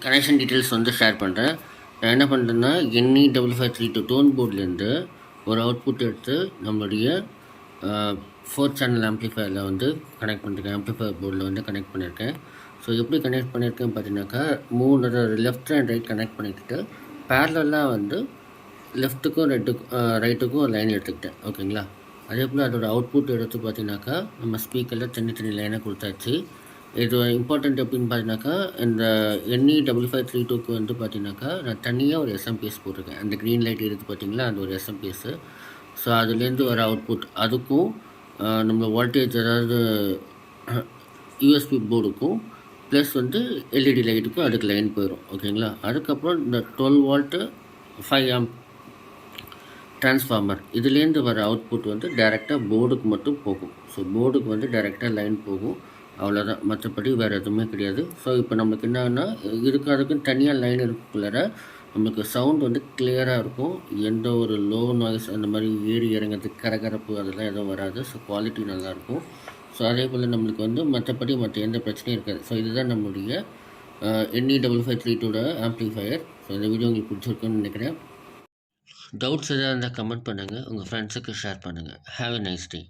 Connection details வந்து share பண்ணுறேன். நான் என்ன பண்ணுறேன்னா Ne5532 டோன் போர்ட்லேருந்து ஒரு அவுட்புட் எடுத்து நம்மளுடைய 4 சேனல் ஆம்ப்ளிஃபயரில் வந்து கனெக்ட் பண்ணியிருக்கேன். ஆம்ப்ளிஃபயர் போர்டில் வந்து கனெக்ட் பண்ணியிருக்கேன். ஸோ எப்படி கனெக்ட் பண்ணியிருக்கேன்னு பார்த்தீங்கன்னாக்கா 3 லெஃப்ட் அண்ட் ரைட் கனெக்ட் பண்ணிக்கிட்டு பேரலாக வந்து லெஃப்ட்டுக்கும் ரைட்டுக்கும் ஒரு லைன் எடுத்துக்கிட்டேன். ஓகேங்களா? அதே போல் அதோடய அவுட்புட் எடுத்து பார்த்தீங்கன்னாக்கா நம்ம ஸ்பீக்கரில் தனி லைனாக கொடுத்தாச்சு. இது இம்பார்ட்டண்ட் எப்படின்னு பார்த்தீங்கன்னாக்கா இந்த Ne5532க்கு வந்து பார்த்தீங்கன்னாக்கா நான் தனியாக ஒரு எஸ்எம்பிஎஸ் போட்டிருக்கேன். அந்த க்ரீன் லைட் இருக்குது பார்த்தீங்களா, அந்த ஒரு எஸ்எம்பிஎஸ்ஸு. ஸோ அதுலேருந்து வர அவுட்புட் அதுக்கும் நம்ம வோல்டேஜ் அதாவது யூஎஸ்பி போர்டுக்கும் ப்ளஸ் வந்து எல்இடி லைட்டுக்கும் அதுக்கு லைன் போயிடும். ஓகேங்களா? அதுக்கப்புறம் இந்த 12 வோல்ட்டு 5 ஆம்ப் ட்ரான்ஸ்ஃபார்மர் இதுலேருந்து வர அவுட்புட் வந்து டைரெக்டாக போர்டுக்கு மட்டும் போகும். ஸோ போர்டுக்கு வந்து டைரெக்டாக லைன் போகும், அவ்வளோதான். மற்றபடி வேறு எதுவுமே கிடையாது. ஸோ இப்போ நமக்கு என்னன்னா அதுக்குன்னு தனியாக லைன் இருக்குள்ளார நமக்கு சவுண்ட் வந்து கிளியராக இருக்கும். எந்த ஒரு லோ நாய்ஸ் அந்த மாதிரி ஏறி இறங்கிறதுக்கு கரகரப்பு அதெல்லாம் எதுவும் வராது. ஸோ குவாலிட்டி நல்லாயிருக்கும். ஸோ அதே போல் நம்மளுக்கு வந்து மற்ற எந்த பிரச்சனையும் இருக்காது. ஸோ இதுதான் நம்மளுடைய Ne5532 ஆம்ப்ளிஃபயர். ஸோ இந்த வீடியோ உங்களுக்கு பிடிச்சிருக்குன்னு நினைக்கிறேன். டவுட்ஸ் எதாவது இருந்தால் கமெண்ட் பண்ணுங்கள், உங்கள் ஃப்ரெண்ட்ஸுக்கு ஷேர் பண்ணுங்கள். Have a nice day.